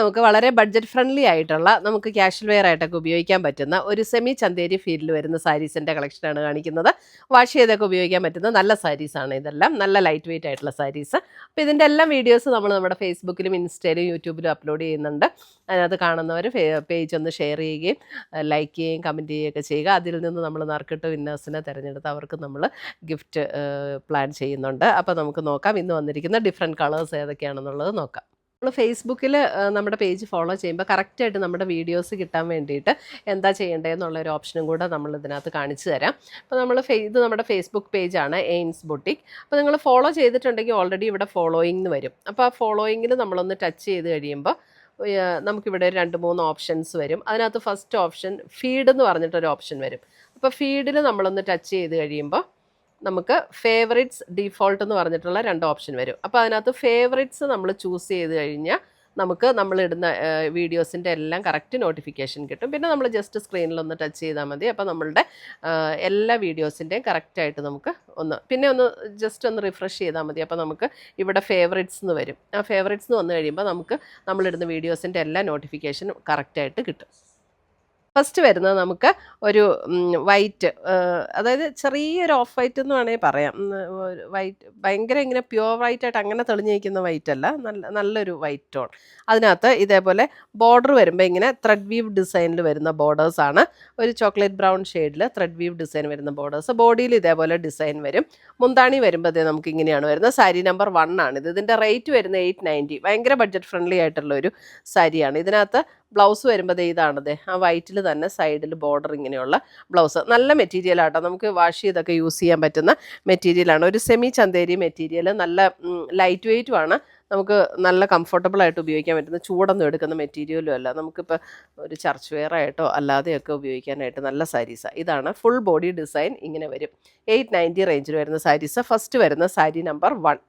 നമുക്ക് വളരെ budget friendly ആയിട്ടുള്ള നമുക്ക് ക്യാഷ്വൽ വെയർ ആയിട്ടൊക്കെ ഉപയോഗിക്കാൻ പറ്റുന്ന ഒരു സെമി ചന്തേരി ഫീൽഡിൽ വരുന്ന സാരീസിൻ്റെ കളക്ഷനാണ് കാണിക്കുന്നത്. വാഷ് ചെയ്തൊക്കെ ഉപയോഗിക്കാൻ പറ്റുന്ന നല്ല സാരീസാണ് ഇതെല്ലാം. നല്ല ലൈറ്റ് വെയിറ്റ് ആയിട്ടുള്ള സാരീസ്. അപ്പോൾ ഇതിൻ്റെ എല്ലാം വീഡിയോസ് നമ്മൾ നമ്മുടെ ഫേസ്ബുക്കിലും ഇൻസ്റ്റയിലും യൂട്യൂബിലും അപ്ലോഡ് ചെയ്യുന്നുണ്ട്. അതിനകത്ത് കാണുന്നവർ പേജ് ഒന്ന് ഷെയർ ചെയ്യുകയും ലൈക്ക് ചെയ്യുകയും കമൻറ്റ് ചെയ്യുകയൊക്കെ ചെയ്യുക. അതിൽ നിന്ന് നമ്മൾ നറുക്കിട്ട് വിന്നേഴ്സിനെ തിരഞ്ഞെടുത്ത് അവർക്ക് നമ്മൾ ഗിഫ്റ്റ് പ്ലാൻ ചെയ്യുന്നുണ്ട്. അപ്പോൾ നമുക്ക് നോക്കാം ഇന്ന് വന്നിരിക്കുന്ന ഡിഫറെൻറ്റ് കളേഴ്സ് ഏതൊക്കെയാണെന്നുള്ളത് നോക്കാം. നമ്മൾ ഫേസ്ബുക്കിൽ നമ്മുടെ പേജ് ഫോളോ ചെയ്യുമ്പോൾ കറക്റ്റായിട്ട് നമ്മുടെ വീഡിയോസ് കിട്ടാൻ വേണ്ടിയിട്ട് എന്താ ചെയ്യേണ്ടതെന്നുള്ളൊരു ഓപ്ഷനും കൂടെ നമ്മൾ ഇതിനകത്ത് കാണിച്ചു തരാം. അപ്പോൾ നമ്മൾ ഇത് നമ്മുടെ ഫേസ്ബുക്ക് പേജാണ് എയിൻസ് ബുട്ടിക്. അപ്പോൾ നിങ്ങൾ ഫോളോ ചെയ്തിട്ടുണ്ടെങ്കിൽ ഓൾറെഡി ഇവിടെ ഫോളോയിങ് എന്ന് വരും. അപ്പോൾ ആ ഫോളോയിങ്ങിൽ നമ്മളൊന്ന് ടച്ച് ചെയ്ത് കഴിയുമ്പോൾ നമുക്കിവിടെ 2-3 ഓപ്ഷൻസ് വരും. അതിനകത്ത് ഫസ്റ്റ് ഓപ്ഷൻ ഫീഡ് എന്ന് പറഞ്ഞിട്ടൊരു ഓപ്ഷൻ വരും. അപ്പോൾ ഫീഡിൽ നമ്മളൊന്ന് ടച്ച് ചെയ്ത് കഴിയുമ്പോൾ നമുക്ക് ഫേവറിറ്റ്സ് ഡീഫോൾട്ട് എന്ന് പറഞ്ഞിട്ടുള്ള 2 ഓപ്ഷൻ വരും. അപ്പോൾ അതിനകത്ത് ഫേവറിറ്റ്സ് നമ്മൾ ചൂസ് ചെയ്ത് കഴിഞ്ഞാൽ നമുക്ക് നമ്മളിടുന്ന വീഡിയോസിൻ്റെ എല്ലാം കറക്റ്റ് നോട്ടിഫിക്കേഷൻ കിട്ടും. പിന്നെ നമ്മൾ ജസ്റ്റ് സ്ക്രീനിലൊന്ന് ടച്ച് ചെയ്താൽ മതി. അപ്പോൾ നമ്മളുടെ എല്ലാ വീഡിയോസിൻ്റെയും കറക്റ്റായിട്ട് നമുക്ക് ഒന്ന് ജസ്റ്റ് ഒന്ന് റിഫ്രഷ് ചെയ്താൽ മതി. അപ്പോൾ നമുക്ക് ഇവിടെ ഫേവറിറ്റ്സ് എന്ന് വരും. ആ ഫേവറിറ്റ്സ് എന്ന് വന്നു കഴിയുമ്പോൾ നമുക്ക് നമ്മളിടുന്ന വീഡിയോസിൻ്റെ എല്ലാ നോട്ടിഫിക്കേഷനും കറക്റ്റായിട്ട് കിട്ടും. ഫസ്റ്റ് വരുന്നത് നമുക്ക് ഒരു വൈറ്റ്, അതായത് ചെറിയൊരു ഓഫ് വൈറ്റ് എന്ന് വേണമെങ്കിൽ പറയാം. വൈറ്റ് ഭയങ്കര ഇങ്ങനെ പ്യുവർ വൈറ്റ് ആയിട്ട് അങ്ങനെ തെളിഞ്ഞു നിൽക്കുന്ന വൈറ്റ് അല്ല, നല്ലൊരു വൈറ്റ് ടോൺ. അതിനകത്ത് ഇതേപോലെ ബോർഡർ വരുമ്പോൾ ഇങ്ങനെ ത്രെഡ് വീവ് ഡിസൈനിൽ വരുന്ന ബോർഡേഴ്സാണ്. ഒരു ചോക്ലേറ്റ് ബ്രൗൺ ഷെയ്ഡിൽ ത്രെഡ് വീവ് ഡിസൈൻ വരുന്ന ബോർഡേഴ്സ്. ബോഡിയിൽ ഇതേപോലെ ഡിസൈൻ വരും. മുന്താണി വരുമ്പോൾ അതേ നമുക്ക് ഇങ്ങനെയാണ് വരുന്നത്. സാരി നമ്പർ 1 ആണിത്. ഇതിൻ്റെ റേറ്റ് വരുന്നത് 890. ഭയങ്കര ബഡ്ജറ്റ് ഫ്രണ്ട്ലി ആയിട്ടുള്ള ഒരു സാരിയാണ്. ഇതിനകത്ത് ബ്ലൗസ് വരുമ്പോൾ ഇതാണത്, ആ വൈറ്റിൽ തന്നെ സൈഡിൽ ബോർഡർ ഇങ്ങനെയുള്ള ബ്ലൗസ്. നല്ല മെറ്റീരിയലാട്ടോ, നമുക്ക് വാഷ് ചെയ്തൊക്കെ യൂസ് ചെയ്യാൻ പറ്റുന്ന മെറ്റീരിയലാണ്. ഒരു സെമി ചന്തേരി മെറ്റീരിയൽ, നല്ല ലൈറ്റ് വെയ്റ്റുമാണ്. നമുക്ക് നല്ല കംഫർട്ടബിൾ ആയിട്ട് ഉപയോഗിക്കാൻ പറ്റുന്ന, ചൂടൊന്നും എടുക്കുന്ന മെറ്റീരിയലും അല്ല. നമുക്കിപ്പോൾ ഒരു ചർച്ച് വെയർ ആയിട്ടോ അല്ലാതെയൊക്കെ ഉപയോഗിക്കാനായിട്ട് നല്ല സാരീസാണ്. ഇതാണ് ഫുൾ ബോഡി ഡിസൈൻ ഇങ്ങനെ വരും. 890 റേഞ്ചിൽ വരുന്ന സാരീസ്. ഫസ്റ്റ് വരുന്ന സാരി നമ്പർ 1.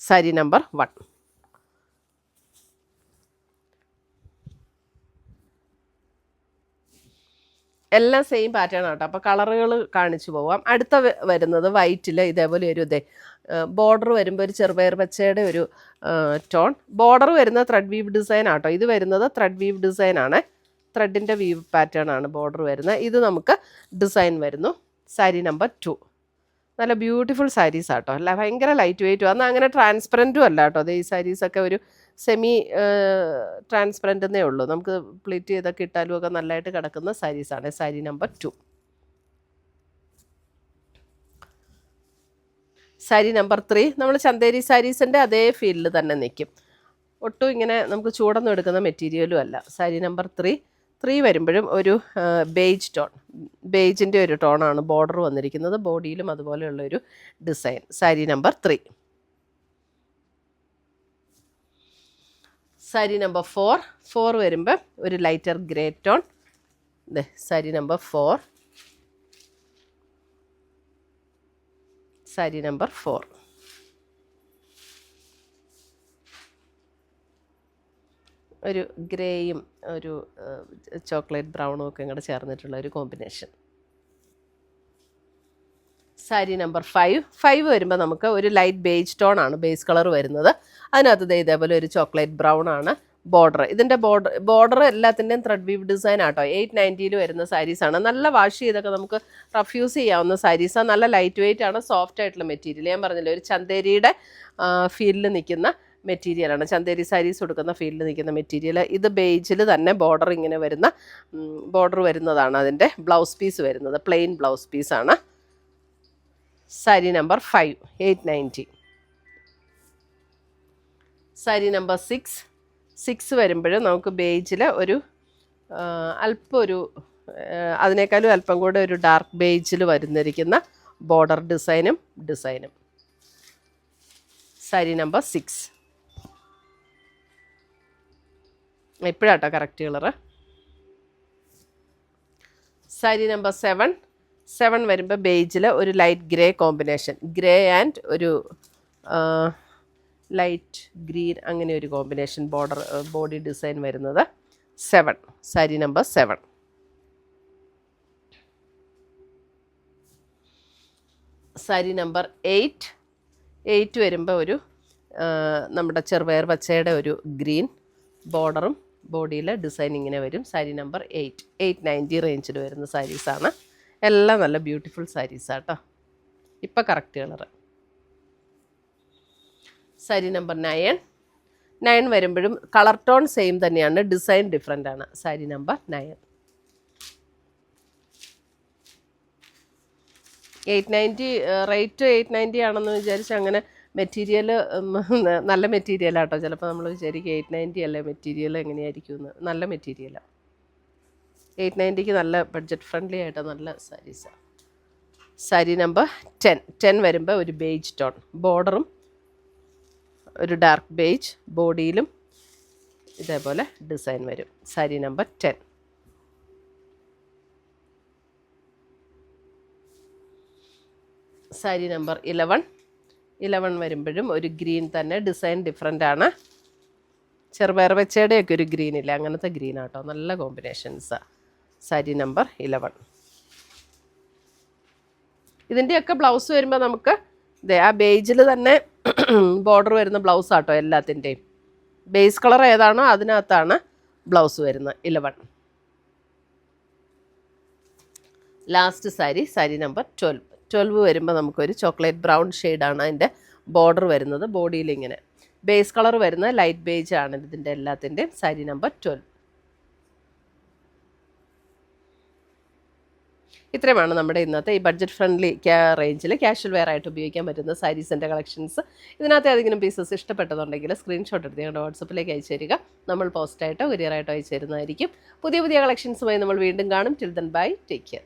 സാരി നമ്പർ 1 എല്ലാം സെയിം പാറ്റേൺ ആട്ടോ. അപ്പോൾ കളറുകൾ കാണിച്ചു പോവാം. അടുത്ത വരുന്നത് വൈറ്റിൽ ഇതേപോലെ ഒരു ബോർഡർ വരുമ്പോൾ ഒരു ചെറുപയർ പച്ചയുടെ ഒരു ടോൺ. ബോർഡർ വരുന്ന ത്രെഡ് വീവ് ഡിസൈൻ ആട്ടോ. ഇത് വരുന്നത് ത്രെഡ് വീവ് ഡിസൈൻ ആണ്. ത്രെഡിൻ്റെ വീവ് പാറ്റേൺ ആണ് ബോർഡർ വരുന്നത്. ഇത് നമുക്ക് ഡിസൈൻ വരുന്നു. സാരി നമ്പർ 2. നല്ല ബ്യൂട്ടിഫുൾ സാരീസ് ആട്ടോ. അല്ല ഭയങ്കര ലൈറ്റ് വെയ്റ്റും എന്നാൽ അങ്ങനെ ട്രാൻസ്പെറൻറ്റും അല്ല കേട്ടോ. അത് ഈ സാരീസൊക്കെ ഒരു സെമി ട്രാൻസ്പെറൻ്റ് എന്നേ ഉള്ളൂ. നമുക്ക് പ്ലീറ്റ് ചെയ്തൊക്കെ ഇട്ടാലും ഒക്കെ നല്ലതായിട്ട് കിടക്കുന്ന സാരീസാണ്. സാരി നമ്പർ 2. സാരി നമ്പർ 3 നമ്മൾ ചന്തേരി സാരീസിൻ്റെ അതേ ഫീൽഡിൽ തന്നെ നിൽക്കും. ഒട്ടും ഇങ്ങനെ നമുക്ക് ചൂടൊന്നും എടുക്കുന്ന മെറ്റീരിയലും അല്ല. സാരി നമ്പർ 3 വരുമ്പോഴും ഒരു ബേജ് ടോൺ, ബേജിൻ്റെ ഒരു ടോണാണ് ബോർഡർ വന്നിരിക്കുന്നത്. ബോഡിയിലും അതുപോലെയുള്ളൊരു design. Sari number 3. Sari number 4 വരുമ്പോൾ ഒരു lighter grey tone. Sari number 4. Sari number 4. ഒരു ഗ്രേയും ഒരു ചോക്ലേറ്റ് ബ്രൗണും ഒക്കെ ഇങ്ങോട്ട് ചേർന്നിട്ടുള്ള ഒരു കോമ്പിനേഷൻ. സാരി നമ്പർ 5 വരുമ്പോൾ നമുക്ക് ഒരു ലൈറ്റ് ബേജ് ടോൺ ആണ് ബേസ് കളർ വരുന്നത്. അതിനകത്ത് ഇതേപോലെ ഒരു ചോക്ലേറ്റ് ബ്രൗൺ ആണ് ബോർഡർ. ഇതിൻ്റെ ബോർഡർ എല്ലാത്തിൻ്റെയും ത്രെഡ് വീവ് ഡിസൈൻ ആട്ടോ. 890 വരുന്ന സാരീസാണ്. നല്ല വാഷ് ചെയ്തൊക്കെ നമുക്ക് റഫ് യൂസ് ചെയ്യാവുന്ന സാരീസാണ്. നല്ല ലൈറ്റ് വെയ്റ്റ് ആണ്, സോഫ്റ്റ് ആയിട്ടുള്ള മെറ്റീരിയൽ. ഞാൻ പറഞ്ഞില്ലേ, ഒരു ചന്തേരിയുടെ ഫീൽഡിൽ നിൽക്കുന്ന മെറ്റീരിയലാണ്. ചന്തേരി സാരീസ് കൊടുക്കുന്ന ഫീൽഡിൽ നിൽക്കുന്ന മെറ്റീരിയൽ. ഇത് ബേജിൽ തന്നെ ബോർഡർ ഇങ്ങനെ വരുന്ന ബോർഡർ വരുന്നതാണ്. അതിൻ്റെ ബ്ലൗസ് പീസ് വരുന്നത് പ്ലെയിൻ ബ്ലൗസ് പീസാണ്. സാരി നമ്പർ 5, 890. സാരി നമ്പർ 6 വരുമ്പോഴും നമുക്ക് ബേജിൽ ഒരു അല്പം ഒരു അതിനേക്കാളും അല്പം കൂടെ ഒരു ഡാർക്ക് ബേജിൽ വരുന്നിരിക്കുന്ന ബോർഡർ ഡിസൈനും. സാരി നമ്പർ 6. ഇപ്പോഴാട്ടോ കറക്റ്റ് കളറ്. സാരി നമ്പർ 7 വരുമ്പോൾ ബേജിൽ ഒരു light grey combination, grey and ഒരു ലൈറ്റ് ഗ്രീൻ, അങ്ങനെ ഒരു കോമ്പിനേഷൻ ബോഡി ഡിസൈൻ വരുന്നത്. 7. സാരി നമ്പർ 7. സാരി നമ്പർ 8 വരുമ്പോൾ ഒരു നമ്മുടെ ചെറുപയർ പച്ചയുടെ ഒരു ഗ്രീൻ ബോർഡറും ബോഡിയിലെ ഡിസൈൻ ഇങ്ങനെ വരും. സാരി നമ്പർ 890 റേഞ്ചിൽ വരുന്ന സാരീസാണ്. എല്ലാം നല്ല ബ്യൂട്ടിഫുൾ സാരീസാട്ടോ. ഇപ്പം കറക്റ്റ് കളറ്. സാരി നമ്പർ 9 വരുമ്പോഴും കളർ ടോൺ സെയിം തന്നെയാണ്, ഡിസൈൻ ഡിഫറെൻ്റ് ആണ്. സാരി നമ്പർ 9. 890 റേറ്റ് 890 ആണെന്ന് വിചാരിച്ച് അങ്ങനെ മെറ്റീരിയൽ നല്ല മെറ്റീരിയലാട്ടോ. ചിലപ്പോൾ നമ്മൾ വിചാരിക്കും 890 അല്ലേ മെറ്റീരിയൽ എങ്ങനെയായിരിക്കും എന്ന്. നല്ല മെറ്റീരിയലാണ്. 890ക്ക് നല്ല ബഡ്ജറ്റ് ഫ്രണ്ട്ലി ആയിട്ട് നല്ല സാരീസാണ്. സാരി നമ്പർ 10 വരുമ്പോൾ ഒരു ബേജ് ടോൺ ബോർഡറും ഒരു ഡാർക്ക് ബേജ് ബോഡിയിലും ഇതേപോലെ ഡിസൈൻ വരും. സാരി നമ്പർ 10. സാരി നമ്പർ 11 വരുമ്പോഴും ഒരു ഗ്രീൻ തന്നെ, ഡിസൈൻ ഡിഫറെൻ്റ് ആണ്. ചെറുപയർ വെച്ചയുടെയൊക്കെ ഒരു ഗ്രീൻ ഇല്ല, അങ്ങനത്തെ ഗ്രീൻ ആട്ടോ. നല്ല കോമ്പിനേഷൻസാണ്. സാരി നമ്പർ 11. ഇതിൻ്റെയൊക്കെ ബ്ലൗസ് വരുമ്പോൾ നമുക്ക് ആ ബേജിൽ തന്നെ ബോർഡർ വരുന്ന ബ്ലൗസ് ആട്ടോ. എല്ലാത്തിൻ്റെയും ബേസ് കളർ ഏതാണോ അതിനകത്താണ് ബ്ലൗസ് വരുന്നത്. 11. ലാസ്റ്റ് സാരി നമ്പർ 12 വരുമ്പോൾ നമുക്കൊരു ചോക്ലേറ്റ് ബ്രൗൺ ഷെയ്ഡാണ് അതിൻ്റെ ബോർഡർ വരുന്നത്. ബോഡിയിൽ ഇങ്ങനെ ബേസ് കളർ വരുന്നത് ലൈറ്റ് ബേജ് ആണ് ഇതിൻ്റെ എല്ലാത്തിൻ്റെയും. സാരി നമ്പർ 12. ഇത്രയുമാണ് നമ്മുടെ ഇന്നത്തെ ഈ ബഡ്ജറ്റ് ഫ്രണ്ട്ലി റേഞ്ചിൽ ക്യാഷ്വൽ വെയർ ആയിട്ട് ഉപയോഗിക്കാൻ പറ്റുന്ന സാരീസിൻ്റെ കളക്ഷൻസ്. ഇതിനകത്ത് ഏതെങ്കിലും പീസസ് ഇഷ്ടപ്പെട്ടതുണ്ടെങ്കിൽ സ്ക്രീൻഷോട്ട് എടുത്ത് ഞങ്ങളുടെ വാട്സപ്പിലേക്ക് അയച്ചു തരിക. നമ്മൾ പോസ്റ്റായിട്ടോ കൊറിയറായിട്ടോ അയച്ചു തരുന്നതായിരിക്കും. പുതിയ കളക്ഷൻസുമായി നമ്മൾ വീണ്ടും കാണും. Till then bye, take care.